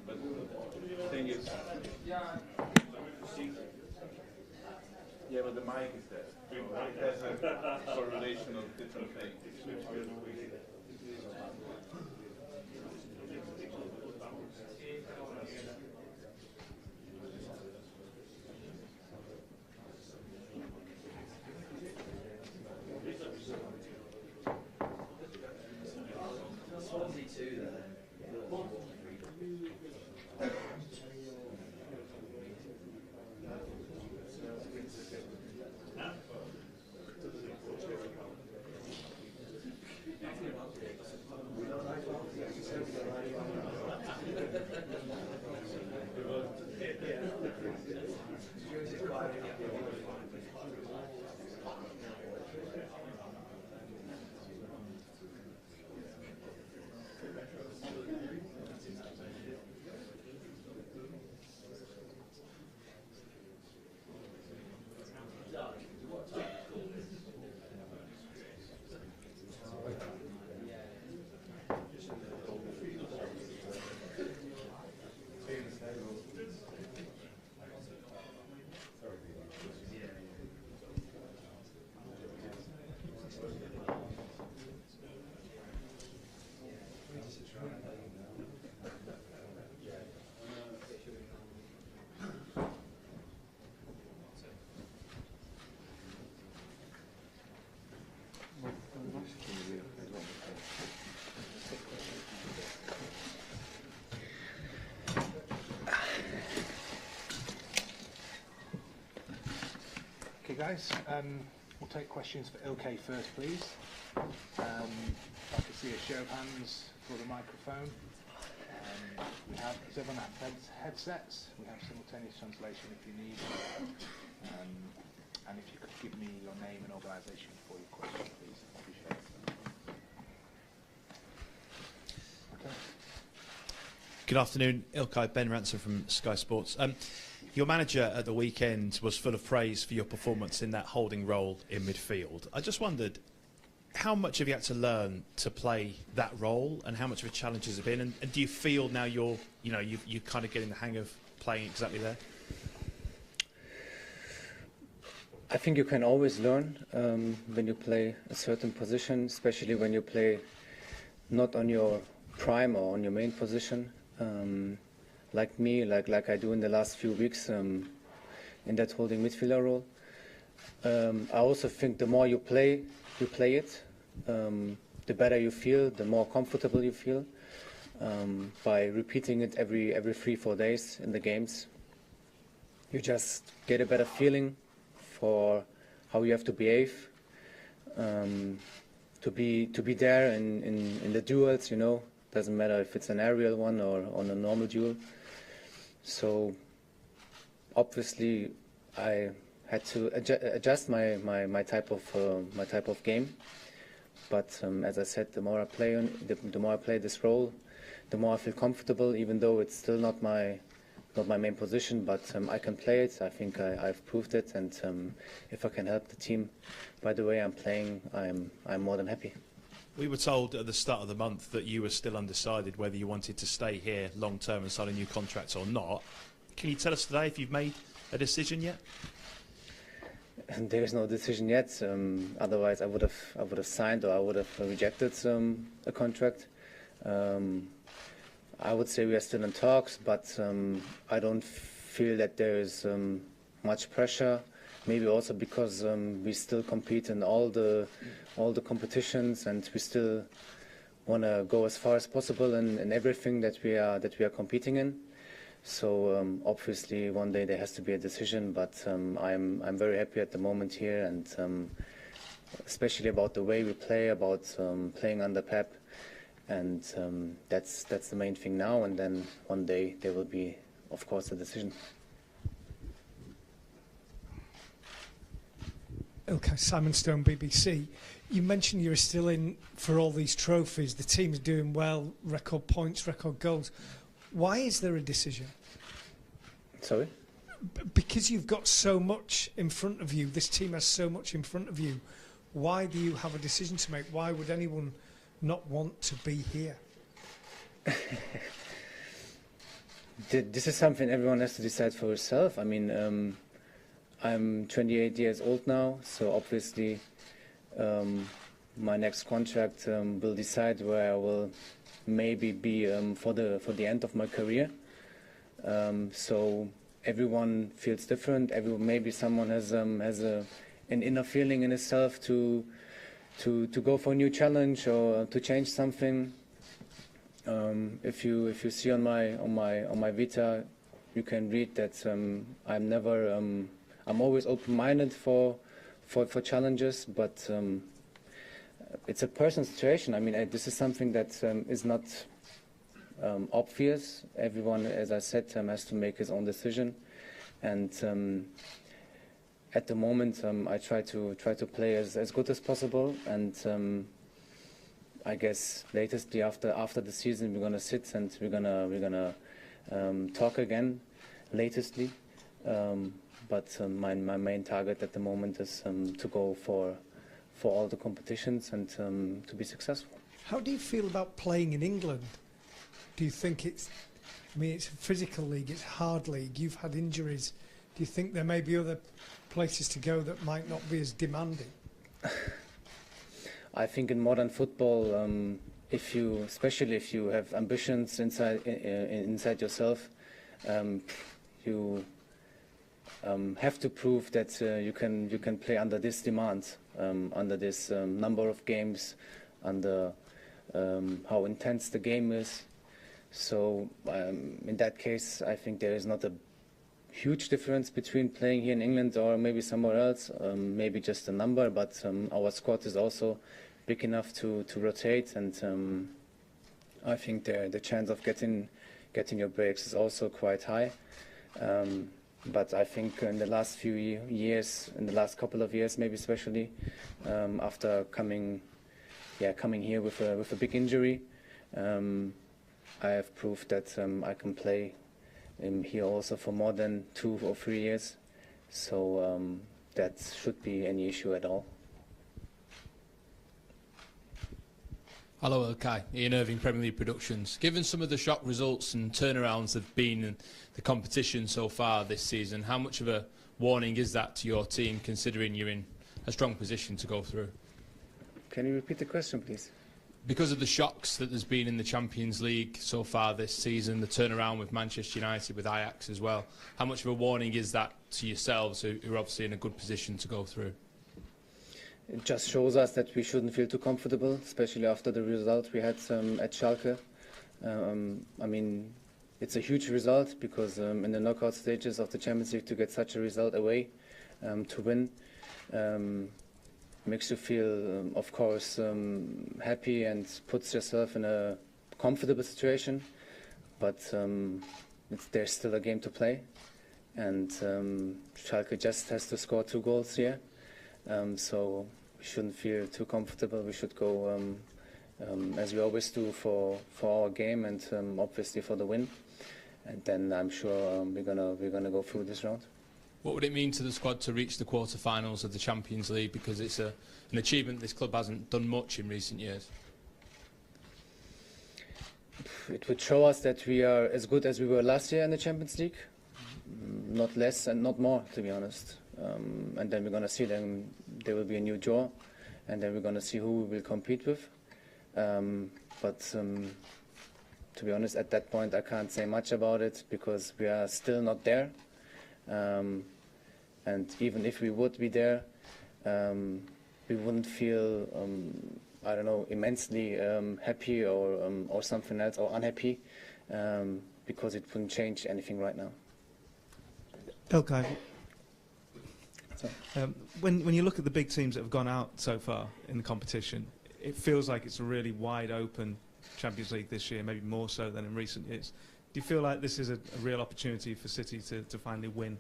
But the thing is, yeah, but the mic is there. It has a correlation of different things. Okay, guys, we'll take questions for Ilkay first, please. I can see a show of hands for the microphone. Does everyone have headsets? We have simultaneous translation if you need. And if you could give me your name and organisation for your question, please. Appreciate it. Okay. Good afternoon, Ilkay, Ben Ransom from Sky Sports. Your manager at the weekend was full of praise for your performance in that holding role in midfield. I just wondered, how much have you had to learn to play that role, and how much of a challenge has it been? And do you feel now you're kind of getting the hang of playing exactly there? I think you can always learn when you play a certain position, especially when you play not on your prime or on your main position. Like me, like I do in the last few weeks in that holding midfielder role. I also think the more you play it, the better you feel, the more comfortable you feel by repeating it every 3-4 days in the games. You just get a better feeling for how you have to behave, to be there in the duels. Doesn't matter if it's an aerial one or on a normal duel. So obviously I had to adjust my type of game. But as I said, the more I play this role, the more I feel comfortable. Even though it's still not my main position, but I can play it. I think I've proved it, and if I can help the team by the way I'm playing, I'm more than happy. We were told at the start of the month that you were still undecided whether you wanted to stay here long term and sign a new contract or not. Can you tell us today if you've made a decision yet? There is no decision yet. Otherwise, I would have signed, or I would have rejected a contract. I would say we are still in talks, but I don't feel that there is much pressure. Maybe also because we still compete in all the competitions, and we still want to go as far as possible in everything that we are competing in. So obviously one day there has to be a decision, but I'm very happy at the moment here, and especially about the way we play, about playing under Pep, and that's the main thing now. And then one day there will be, of course, a decision. Okay, Simon Stone, BBC. You mentioned you're still in for all these trophies. The team's doing well, record points, record goals. Why is there a decision? Sorry? Because you've got so much in front of you. This team has so much in front of you. Why do you have a decision to make? Why would anyone not want to be here? This is something everyone has to decide for herself. I mean, I'm 28 years old now, so obviously my next contract will decide where I will maybe be for the end of my career. So everyone feels different. Maybe someone has an inner feeling in himself to go for a new challenge or to change something. If you see on my vita, you can read that I'm always open-minded for challenges, but it's a personal situation. I mean, this is something that is not obvious. Everyone, as I said, has to make his own decision, and at the moment, I try to play as good as possible, and I guess latestly after the season we're gonna sit and we're gonna talk again, latestly. But my main target at the moment is to go for all the competitions and to be successful. How do you feel about playing in England? Do you think it's a physical league, it's a hard league, you've had injuries. Do you think there may be other places to go that might not be as demanding? I think in modern football, especially if you have ambitions inside yourself, you have to prove that you can play under this demand, under this number of games, under how intense the game is. So in that case, I think there is not a huge difference between playing here in England or maybe somewhere else, maybe just a number, but our squad is also big enough to rotate, and I think the chance of getting your breaks is also quite high. But I think in the last few years, in the last couple of years, maybe especially after coming here with a big injury, I have proved that I can play here also for more than 2 or 3 years. So that should be any issue at all. Hello, Ilkay. Ian Irving, Premier League Productions. Given some of the shock results and turnarounds that have been in the competition so far this season, how much of a warning is that to your team, considering you're in a strong position to go through? Can you repeat the question, please? Because of the shocks that there's been in the Champions League so far this season, the turnaround with Manchester United, with Ajax as well, how much of a warning is that to yourselves, who are obviously in a good position to go through? It just shows us that we shouldn't feel too comfortable, especially after the result we had at Schalke. I mean, it's a huge result because in the knockout stages of the Champions League to get such a result away, to win, makes you feel, of course, happy and puts yourself in a comfortable situation. But there's still a game to play, and Schalke just has to score 2 goals here. So we shouldn't feel too comfortable. We should go, as we always do, for our game and obviously for the win. And then I'm sure we're gonna go through this round. What would it mean to the squad to reach the quarter-finals of the Champions League? Because it's an achievement this club hasn't done much in recent years. It would show us that we are as good as we were last year in the Champions League. Not less and not more, to be honest. And then we're going to see them. There will be a new draw, and then we're going to see who we will compete with. But to be honest, at that point, I can't say much about it because we are still not there. And even if we would be there, we wouldn't feel, I don't know, immensely happy or something else, or unhappy, because it wouldn't change anything right now. Okay. When you look at the big teams that have gone out so far in the competition, it feels like it's a really wide open Champions League this year, maybe more so than in recent years. Do you feel like this is a real opportunity for City to finally win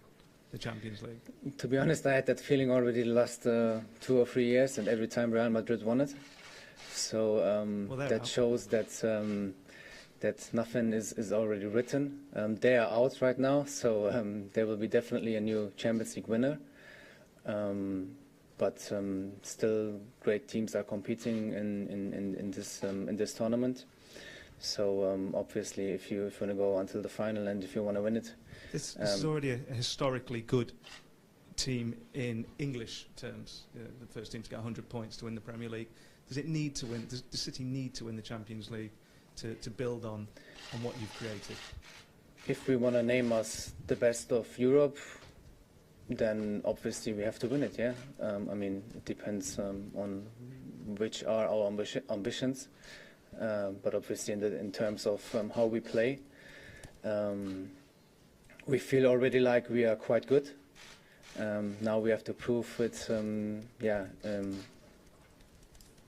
the Champions League? To be honest, I had that feeling already the last 2 or 3 years, and every time Real Madrid won it. So that shows that that nothing is already written. They are out right now, so there will be definitely a new Champions League winner. But still, great teams are competing in this tournament. So obviously, if you want to go until the final and if you want to win it, This is already a historically good team in English terms. The first team to get 100 points to win the Premier League. Does it need to win? Does City need to win the Champions League to build on what you've created? if we want to name us the best of Europe, then obviously we have to win it. Yeah, I mean it depends on which are our ambitions, but obviously in terms of how we play, we feel already like we are quite good. Now we have to prove it,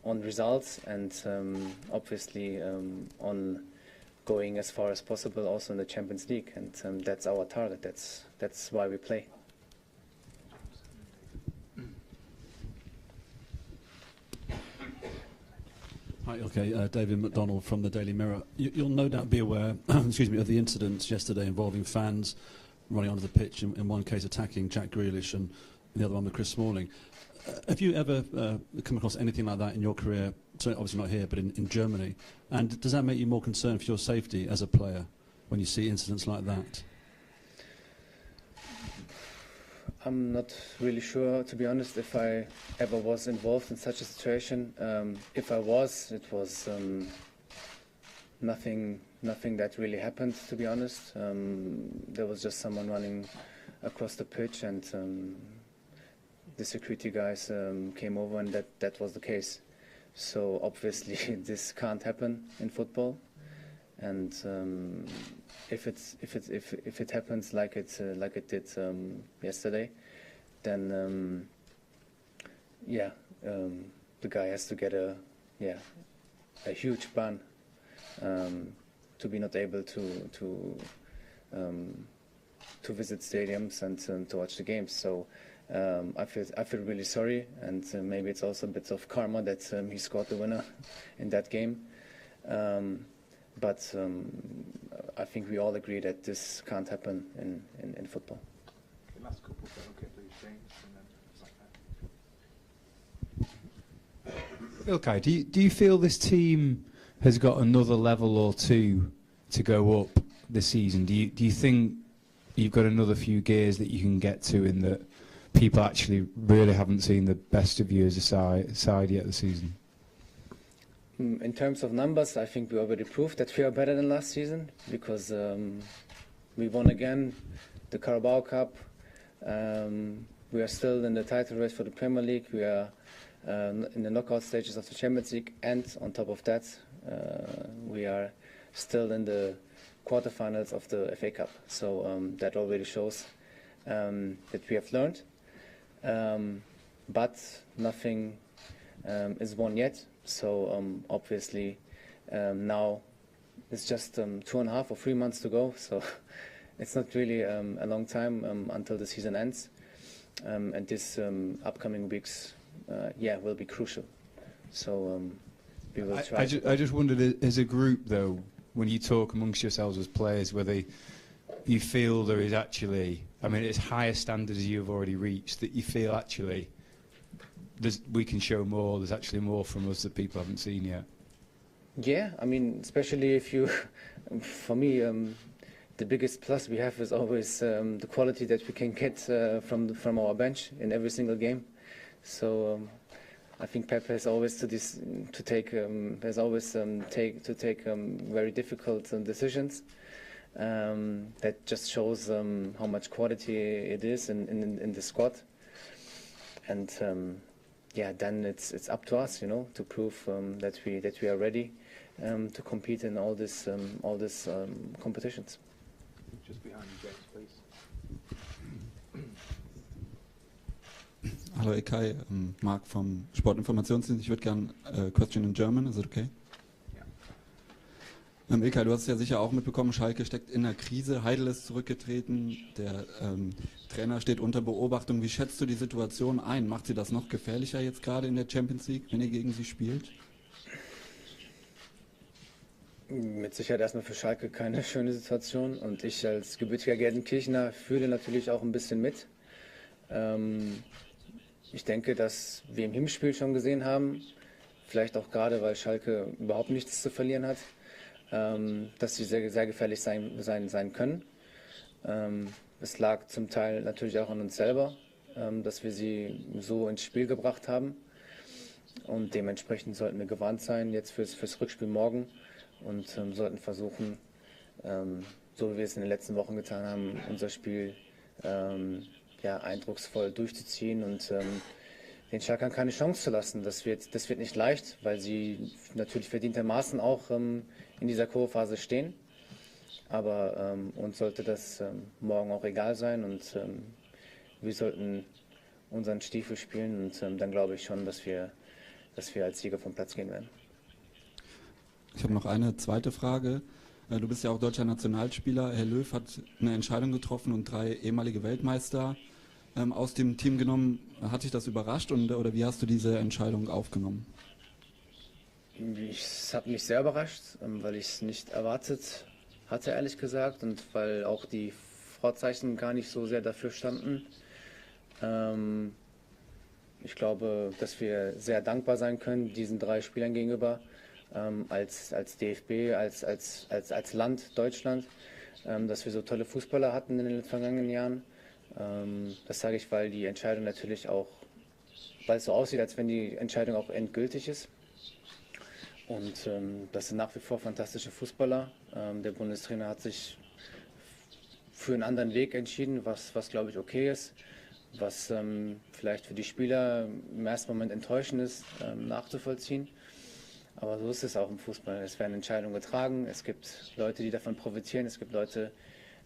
on results and obviously on going as far as possible also in the Champions League, and that's our target. That's why we play. Hi, okay. David McDonald from the Daily Mirror. You'll no doubt be aware, excuse me, of the incidents yesterday involving fans running onto the pitch, in one case attacking Jack Grealish and the other one with Chris Smalling. Have you ever come across anything like that in your career? So obviously not here, but in Germany. And does that make you more concerned for your safety as a player when you see incidents like that? I'm not really sure, to be honest, if I ever was involved in such a situation. If I was, it was nothing that really happened, to be honest. There was just someone running across the pitch, and the security guys came over, and that was the case. So obviously this can't happen in football, and if it happens like it did yesterday, then the guy has to get a huge ban to be not able to visit stadiums and to watch the games. So I feel really sorry, and maybe it's also a bit of karma that he scored the winner in that game. But I think we all agree that this can't happen in football. Okay, last couple, okay, please, James, and then Okay, do you feel this team has got another level or two to go up this season? Do you think you've got another few gears that you can get to, in that people actually really haven't seen the best of you as a side yet this season? In terms of numbers, I think we already proved that we are better than last season, because we won again the Carabao Cup. We are still in the title race for the Premier League. We are in the knockout stages of the Champions League, and on top of that, we are still in the quarterfinals of the FA Cup. So that already shows that we have learned. But nothing is won yet. So obviously now it's just 2.5 or 3 months to go. So it's not really a long time until the season ends. And this upcoming weeks, will be crucial. So we will try. I just wondered, as a group though, when you talk amongst yourselves as players, whether you feel there is actually, I mean, it's higher standards you've already reached, that you feel actually we can show more, there's actually more from us that people haven't seen yet. Yeah, I mean, especially if you, for me, the biggest plus we have is always the quality that we can get from our bench in every single game. So I think Pep has always to take very difficult decisions. That just shows how much quality it is in the squad, and then it's up to us, to prove that we are ready to compete in all this competitions. just behind you, James, please. Hello, Ilkay, Mark from Sportinformationsdienst. Ich würde gerne question in German, is it okay? Ilkay, du hast es ja sicher auch mitbekommen, Schalke steckt in einer Krise, Heidel ist zurückgetreten, der Trainer steht unter Beobachtung. Wie schätzt du die Situation ein? Macht sie das noch gefährlicher jetzt gerade in der Champions League, wenn ihr gegen sie spielt? Mit Sicherheit erstmal für Schalke keine schöne Situation, und ich als gebürtiger Gelsenkirchener fühle natürlich auch ein bisschen mit. Ich denke, dass wir im Hinspiel schon gesehen haben, vielleicht auch gerade, weil Schalke überhaupt nichts zu verlieren hat, dass sie sehr, sehr gefährlich sein können. Es lag zum Teil natürlich auch an uns selber, dass wir sie so ins Spiel gebracht haben. Und dementsprechend sollten wir gewarnt sein jetzt fürs Rückspiel morgen und sollten versuchen, so wie wir es in den letzten Wochen getan haben, unser Spiel eindrucksvoll durchzuziehen und den Schalkern keine Chance zu lassen. Das wird nicht leicht, weil sie natürlich verdientermaßen auch in dieser Kurphase stehen. Aber uns sollte das morgen auch egal sein und wir sollten unseren Stiefel spielen und dann glaube ich schon, dass wir als Sieger vom Platz gehen werden. Ich habe noch eine zweite Frage. Du bist ja auch deutscher Nationalspieler. Herr Löw hat eine Entscheidung getroffen und 3 ehemalige Weltmeister aus dem Team genommen. Hat dich das überrascht oder wie hast du diese Entscheidung aufgenommen? Es hat mich sehr überrascht, weil ich es nicht erwartet hatte, ehrlich gesagt, und weil auch die Vorzeichen gar nicht so sehr dafür standen. Ich glaube, dass wir sehr dankbar sein können diesen 3 Spielern gegenüber, als DFB, als Land Deutschland, dass wir so tolle Fußballer hatten in den vergangenen Jahren. Das sage ich, weil die Entscheidung natürlich auch, weil es so aussieht, als wenn die Entscheidung auch endgültig ist. Und das sind nach wie vor fantastische Fußballer. Der Bundestrainer hat sich für einen anderen Weg entschieden, was glaube ich okay ist, was vielleicht für die Spieler im ersten Moment enttäuschend ist, nachzuvollziehen. Aber so ist es auch im Fußball. Es werden Entscheidungen getragen. Es gibt Leute, die davon profitieren. Es gibt Leute,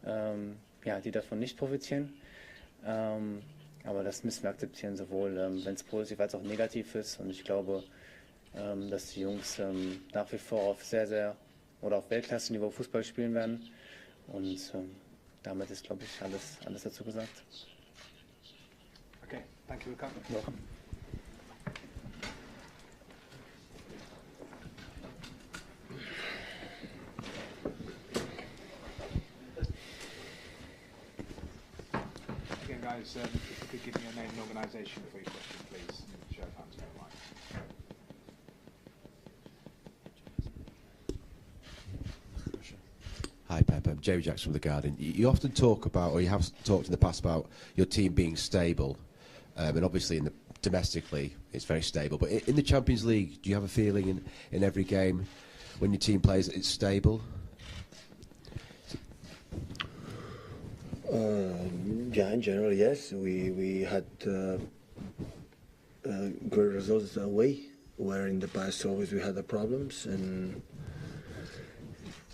die davon nicht profitieren. Aber das müssen wir akzeptieren, sowohl wenn es positiv als auch negativ ist. Und ich glaube, dass die Jungs nach wie vor auf auf Weltklasse-Niveau Fußball spielen werden. Und damit ist, glaube ich, alles dazu gesagt. Okay, thank you. Welcome. Again, guys, if you could give me your name and organisation for your question, please. Show of hands, online. Hi Pep, I'm Jamie Jackson from The Guardian. You often talk about, or you have talked in the past about your team being stable, and obviously domestically it's very stable, but in the Champions League, do you have a feeling in every game when your team plays that it's stable? Yeah, in general, yes. We had great results away, where in the past always we had the problems,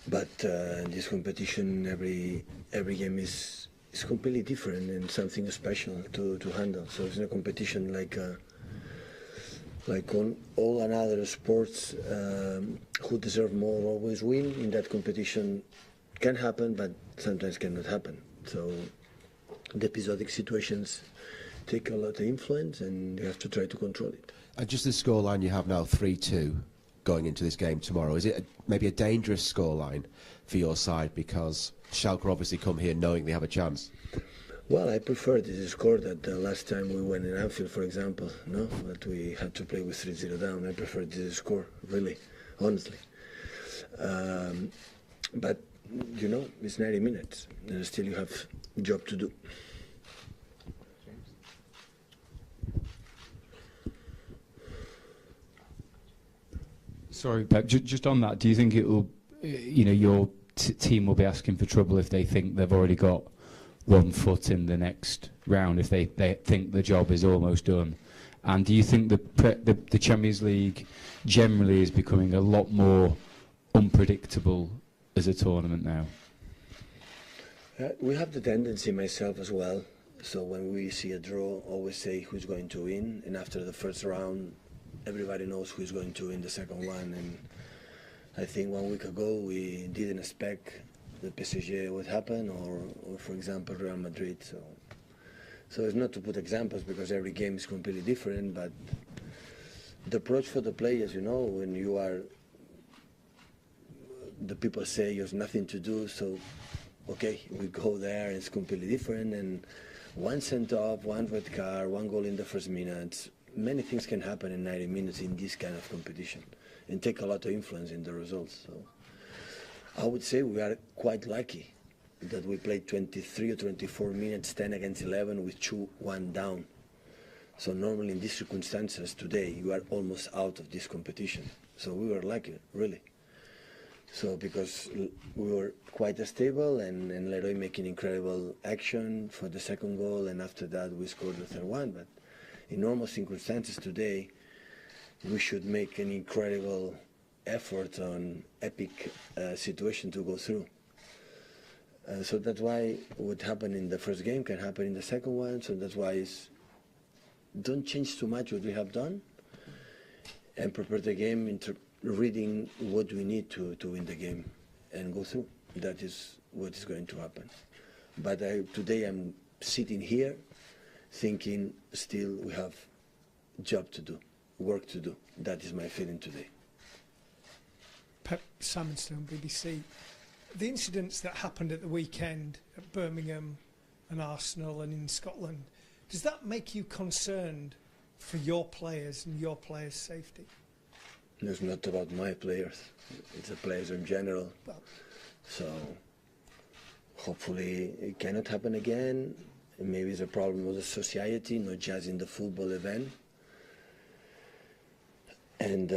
but in this competition, every game is completely different and something special to handle. So it's not a competition like on all another sports. Who deserve more always win. In that competition, can happen, but sometimes cannot happen. So the episodic situations take a lot of influence, and you have to try to control it. And just the scoreline you have now, 3-2, going into this game tomorrow, is it maybe a dangerous scoreline for your side, because Schalke obviously come here knowing they have a chance? Well, I prefer this score that the last time we went in Anfield, for example, that we had to play with 3-0 down. I prefer this score, really, honestly. But it's 90 minutes, and still you have a job to do. Sorry, Pep, just on that, do you think it will, your team will be asking for trouble if they think they've already got 1 foot in the next round, if they think the job is almost done? And do you think the Champions League generally is becoming a lot more unpredictable as a tournament now? We have the tendency, myself as well, so when we see a draw, always say who's going to win, and after the first round, everybody knows who's going to win the second one. And I think 1 week ago we didn't expect the PSG would happen, or for example Real Madrid. So it's not to put examples, because every game is completely different, but the approach for the players, when you are, the people say there's nothing to do, so okay, we go there and it's completely different, and 1 sent off, 1 red card, 1 goal in the first minutes. Many things can happen in 90 minutes in this kind of competition and take a lot of influence in the results. I would say we are quite lucky that we played 23 or 24 minutes, 10 against 11 with 2-1 down. So normally in these circumstances today, you are almost out of this competition. So we were lucky, really. So because we were quite stable and Leroy making incredible action for the second goal, and after that we scored the third one. But in normal circumstances today, we should make an incredible effort on epic situation to go through. So that's why what happened in the first game can happen in the second one. So that's why don't change too much what we have done and prepare the game into reading what we need to win the game and go through. That is what is going to happen. But today I'm sitting here thinking still we have job to do, work to do. That is my feeling today. Pep Simonstone, BBC. The incidents that happened at the weekend at Birmingham and Arsenal and in Scotland, does that make you concerned for your players and your players' safety? It's not about my players. It's the players in general. Well, so hopefully it cannot happen again. Maybe it's a problem with the society, not just in the football event. And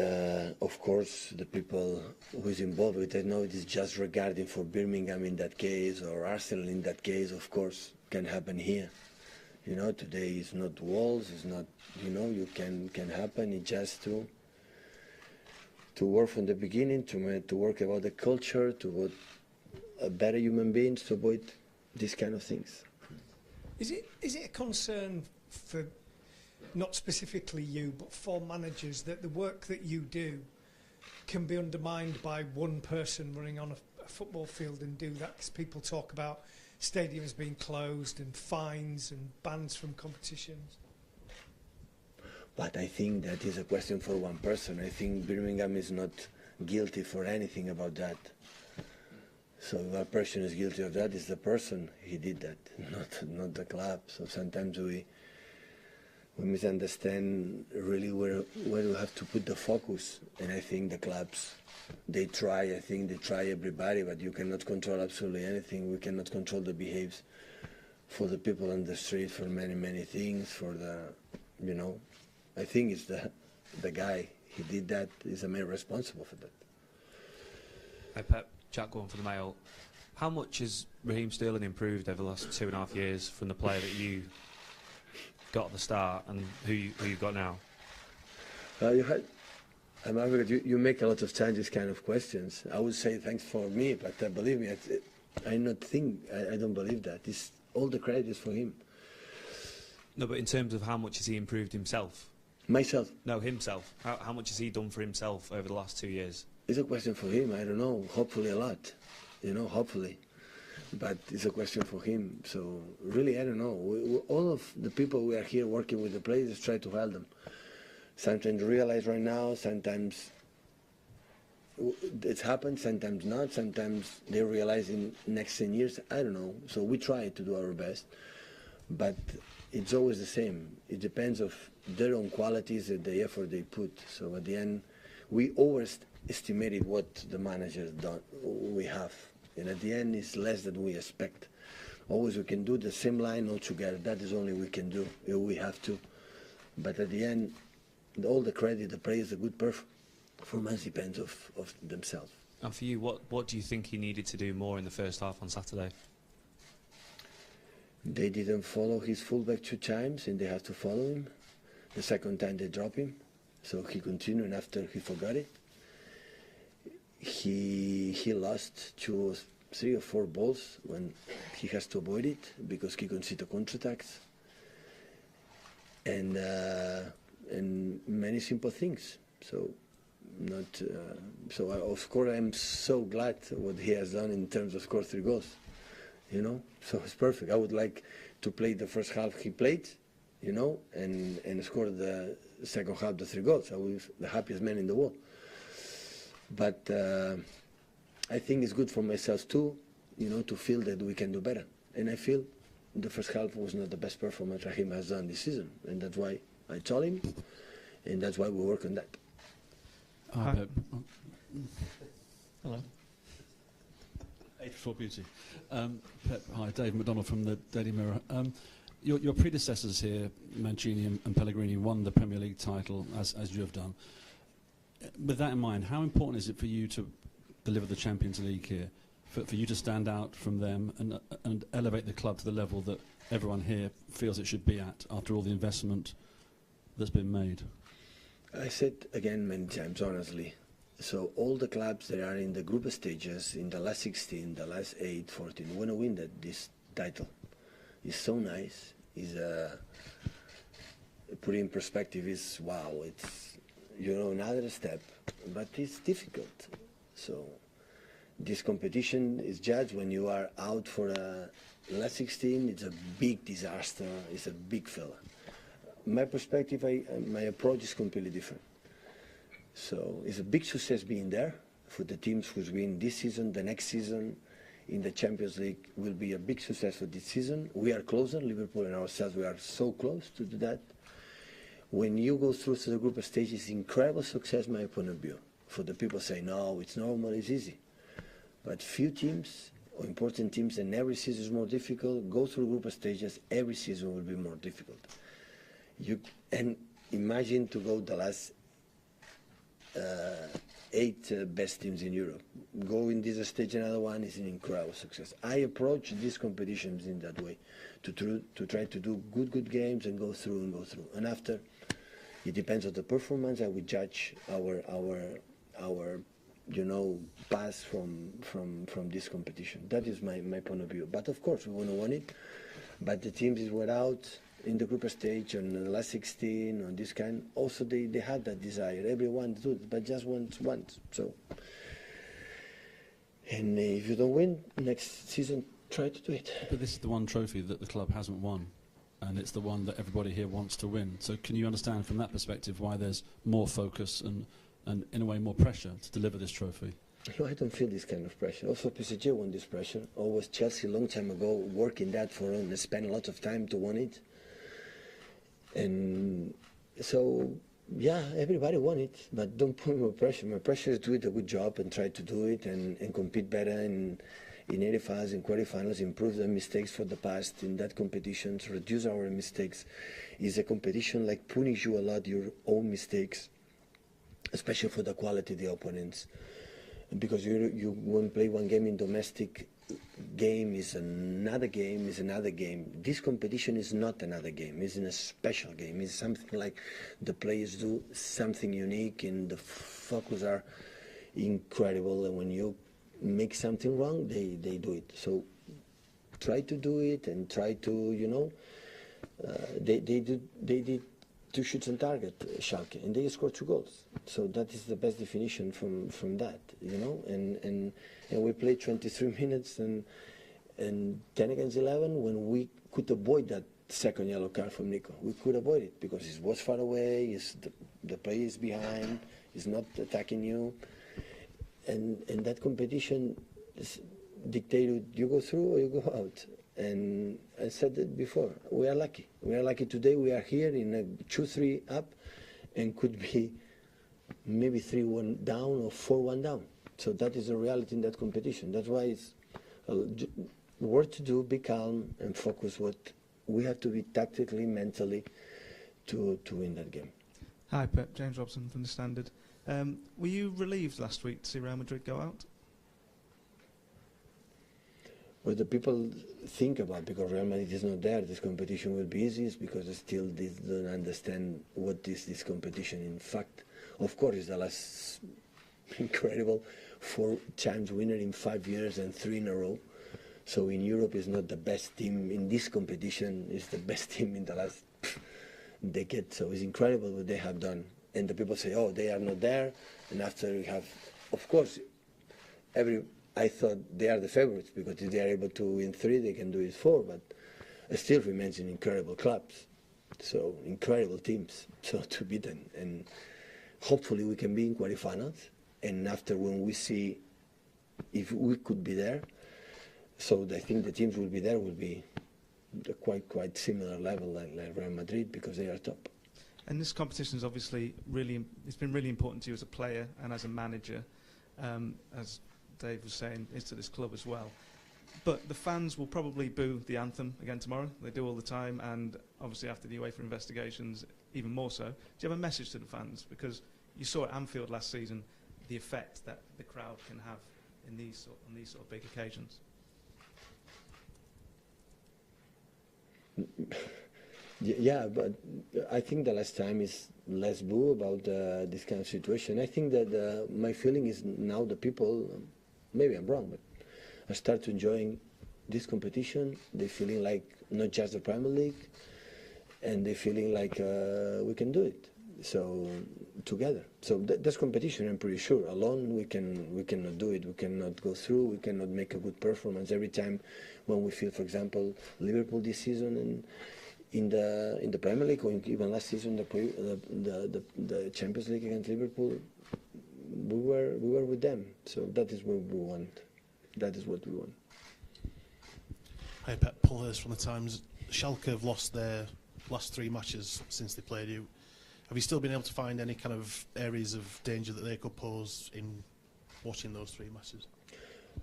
of course, the people who is involved with it, know it is just regarding for Birmingham in that case or Arsenal in that case. Of course, can happen here. You know, today is not walls. It's not. You know, you can happen. It's just to work from the beginning, to work about the culture, to avoid better human beings, to avoid these kind of things. is it a concern for, not specifically you, but for managers, that the work that you do can be undermined by one person running on a football field and do that? Because people talk about stadiums being closed and fines and bans from competitions. But I think that is a question for one person. I think Birmingham is not guilty for anything about that. So if a person is guilty of that, it's the person he did that, not the club. So sometimes we misunderstand really where we have to put the focus. And I think the clubs, they try everybody, but you cannot control absolutely anything. We cannot control the behaviors for the people on the street, for many things, for the, you know. I think it's the guy, he did that, is the main responsible for that. Hi Pep, Jack Gorn for the Mail. How much has Raheem Sterling improved over the last 2.5 years from the player that you got at the start and who you've got now? You make a lot of times these kind of questions. I would say thanks for me, but believe me, I don't believe that. All the credit is for him. No, but in terms of how much has he improved himself? Myself? No, himself. How much has he done for himself over the last 2 years? It's a question for him. I don't know. Hopefully a lot. You know, hopefully. But it's a question for him. So really, I don't know. All of the people we are here working with the players try to help them. Sometimes realize right now, sometimes it's happened, sometimes not, sometimes they realize in next 10 years, I don't know. So we try to do our best. But it's always the same. It depends of their own qualities and the effort they put. So at the end, we overestimated what the managers we have. And at the end, it's less than we expect. Always we can do the same line all together. That is only we can do. We have to. But at the end, all the credit, the praise, the good performance depends of themselves. And for you, what do you think he needed to do more in the first half on Saturday? They didn't follow his fullback 2 times, and they have to follow him. The second time they drop him, so he continued, and after he forgot it. He lost 2 or 3 or 4 balls when he has to avoid it because he can see the counterattacks. And many simple things. So of course I'm so glad what he has done in terms of score 3 goals. You know, so it's perfect. I would like to play the first half he played, you know, and score the second half the 3 goals. I was the happiest man in the world. But I think it's good for myself too, you know, to feel that we can do better. And I feel the first half was not the best performance Raheem has done this season, and that's why I told him, and that's why we work on that. Hi. Hello. Age before beauty. Pep, hi, Dave McDonald from the Daily Mirror. Your predecessors here, Mancini and Pellegrini, won the Premier League title, as you have done. With that in mind, how important is it for you to deliver the Champions League here, for you to stand out from them and elevate the club to the level that everyone here feels it should be at after all the investment that's been made? I said again many times, honestly, so all the clubs that are in the group stages, in the last 16, the last 8, 14, want to win this title. It's so nice. Is put in perspective, is wow, it's another step, but it's difficult. So this competition is judged when you are out for a last 16. It's a big disaster. It's a big failure. My perspective, my approach is completely different. So it's a big success being there for the teams who's win this season, the next season. In the Champions League will be a big success for this season. We are closer, Liverpool and ourselves, we are so close to do that. When you go through the group stage, it's incredible success, my point of view. For the people say, no, it's normal, it's easy. But few teams, or important teams, and every season is more difficult, go through group stages, every season will be more difficult. And imagine to go the last 8 best teams in Europe. Go in this stage, another one is an incredible success. I approach these competitions in that way, to try to do good games and go through. And after, it depends on the performance. I will judge our pass from this competition. That is my point of view. But of course, we want to win it. But the teams that were out in the group stage on the last 16 on this kind, also they had that desire. Everyone do it, but just once. So, and if you don't win next season, try to do it. But this is the one trophy that the club hasn't won, and it's the one that everybody here wants to win. So can you understand from that perspective why there's more focus and in a way more pressure to deliver this trophy? No, I don't feel this kind of pressure. Also, PSG won this pressure. Always Chelsea, long time ago, working that for them, spent a lot of time to win it. And so, yeah, everybody won it, but don't put more pressure. My pressure is do it a good job and try to do it and compete better in 85s and quarterfinals, improve the mistakes for the past in that competition, to reduce our mistakes. Is a competition like punish you a lot your own mistakes, especially for the quality of the opponents. Because you won't play one game in domestic game is another game. This competition is not another game. It's a special game. It's something like the players do something unique, and the focus are incredible. And when you make something wrong, they do it. So try to do it and try to they did 2 shots on target, Schalke, and they scored 2 goals. So that is the best definition from that, And we played 23 minutes and 10 against 11 when we could avoid that second yellow card from Nico. We could avoid it because it was far away, the player is behind, he's not attacking you. And that competition dictated you go through or you go out. And I said it before, we are lucky. We are lucky today. We are here in a 2-3 up and could be maybe 3-1 down or 4-1 down. So that is the reality in that competition. That's why it's work to do, be calm and focus what we have to be tactically, mentally to win that game. Hi Pep, James Robson from The Standard. Were you relieved last week to see Real Madrid go out? What the people think about, because Real Madrid is not there, this competition will be easy, is because they still don't understand what is this competition. In fact, of course, it's the last incredible 4 times winner in 5 years and 3 in a row. So in Europe, it's not the best team in this competition. It's the best team in the last decade. So it's incredible what they have done. And the people say, oh, they are not there. And after we have, of course, I thought they are the favorites because if they are able to win 3, they can do it 4. But it still remains in incredible clubs, so incredible teams. So to beat them, and hopefully we can be in quarterfinals. And after, when we see if we could be there, so I think the teams will be there will be quite similar level like Real Madrid because they are top. And this competition is obviously it's been really important to you as a player and as a manager, as Dave was saying, is to this club as well. But the fans will probably boo the anthem again tomorrow. They do all the time, and obviously after the UEFA investigations, even more so. Do you have a message to the fans? Because you saw at Anfield last season the effect that the crowd can have in on these sort of big occasions. Yeah, but I think the last time is less boo about this kind of situation. I think that my feeling is now the people, maybe I'm wrong, but I start enjoying this competition. They're feeling like not just the Premier League, and they're feeling like we can do it. So together. So that's competition. I'm pretty sure. Alone we cannot do it. We cannot go through. We cannot make a good performance every time when we feel, for example, Liverpool this season and in the Premier League, or even last season the Champions League against Liverpool, we were with them. So that is what we want. That is what we want. Hi, Pep. Paul Hurst from the Times. Schalke have lost their last 3 matches since they played you. Have you still been able to find any kind of areas of danger that they could pose in watching those 3 matches?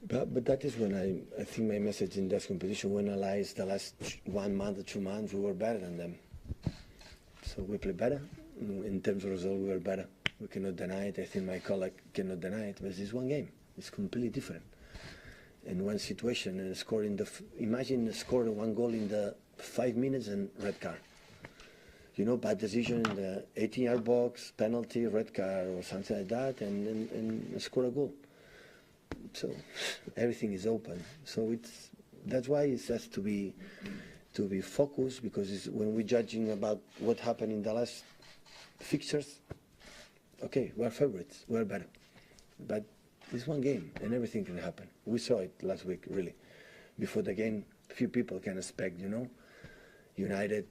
But that is when I think my message in that competition, when I realized the last 1 month or 2 months we were better than them. So we played better. In terms of result, we were better. We cannot deny it. I think my colleague cannot deny it. But it's one game. It's completely different. In one situation, and scoring imagine scoring 1 goal in the 5 minutes and red card. You know, bad decision in the 18-yard box, penalty, red card, or something like that, and score a goal. So everything is open. So that's why it has to be focused, because when we're judging about what happened in the last fixtures, okay, we're favorites, we're better, but it's one game and everything can happen. We saw it last week, really. Before the game, few people can expect, you know. United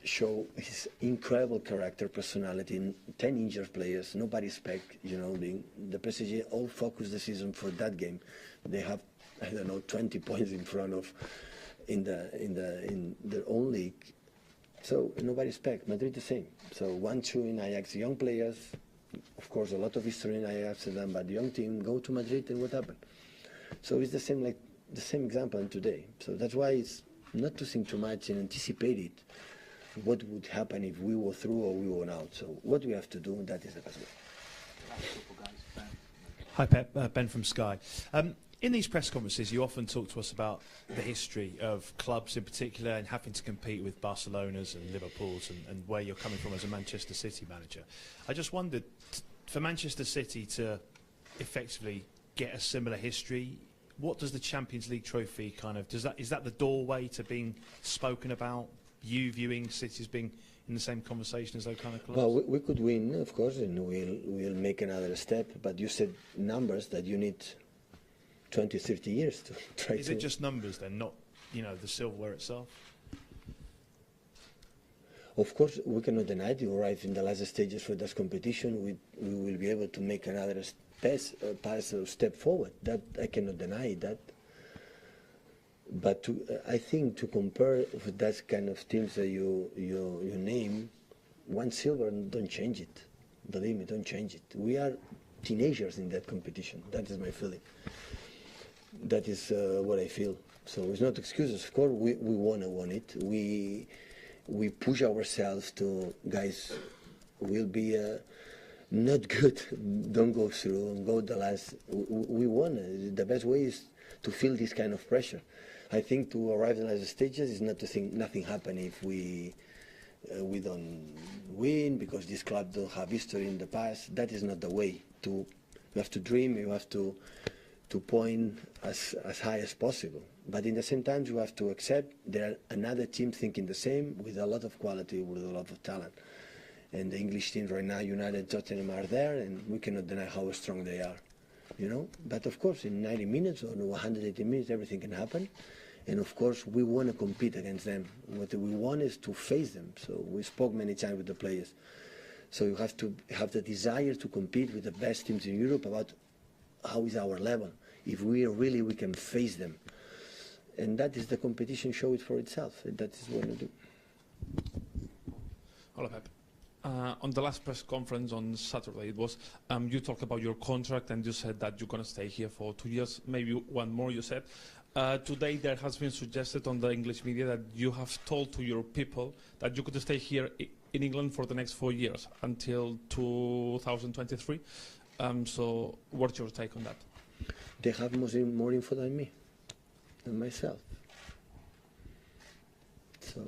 show his incredible character, personality, 10 injured players. Nobody expect, you know, the PSG all focus the season for that game. They have, I don't know, 20 points in front of in their own league. So nobody expect. Madrid the same. So 1-2 in Ajax, young players. Of course, a lot of history in Ajax, but the young team go to Madrid, and what happened? So it's the same, like the same example in today. So that's why it's not to think too much and anticipate it. What would happen if we were through or we were out? So what we have to do, that is the best way. Hi Pep, Ben from Sky. In these press conferences, you often talk to us about the history of clubs in particular and having to compete with Barcelona's and Liverpool's and where you're coming from as a Manchester City manager. I just wondered, for Manchester City to effectively get a similar history, what does the Champions League trophy kind of, is that the doorway to being spoken about? You viewing City as being in the same conversation as those kind of clubs? Well, we could win, of course, and we'll make another step. But you said numbers that you need 20, 30 years to try. Is it just numbers then, not, you know, the silverware itself? Of course, we cannot deny it. You arrive in the last stages for this competition. We will be able to make another pass or step forward. That I cannot deny that. But I think to compare with that kind of teams that you name, 1 silver don't change it. Believe me, don't change it. We are teenagers in that competition. That is my feeling. That is what I feel. So it's not excuses. Of course, we want it. We push ourselves to, guys, we'll be not good. Don't go through and go the last. We won. The best way is to feel this kind of pressure. I think to arrive in the last stages is not to think nothing happen if we don't win because this club don't have history in the past. That is not the way. You have to dream. You have to point as high as possible. But in the same time, you have to accept there are another team thinking the same with a lot of quality, with a lot of talent. And the English teams right now, United, Tottenham, are there, and we cannot deny how strong they are. You know, but of course, in 90 minutes or 180 minutes, everything can happen. And of course, we want to compete against them. What we want is to face them. So we spoke many times with the players. So you have to have the desire to compete with the best teams in Europe about how is our level. If we can face them. And that is the competition show it for itself. And that is what we do. Hello, Pep. On the last press conference on Saturday, it was you talked about your contract and you said that you're going to stay here for 2 years, maybe one more. You said today there has been suggested on the English media that you have told to your people that you could stay here in England for the next 4 years until 2023. So, what's your take on that? They have more info than me, than myself. So.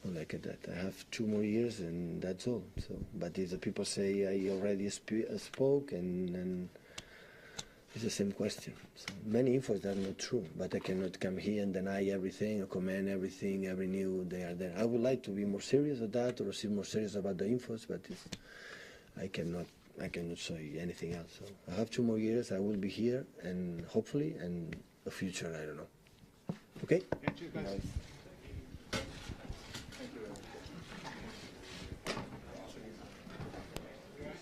Like that, I have 2 more years and that's all. So, but if the people say I already spoke, and it's the same question. So many infos that are not true, but I cannot come here and deny everything or comment everything, every new they are there. I would like to be more serious at that or see more serious about the infos, but I cannot say anything else. So I have 2 more years. I will be here, and hopefully, and the future I don't know. Okay. Thank you, guys.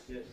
Yes.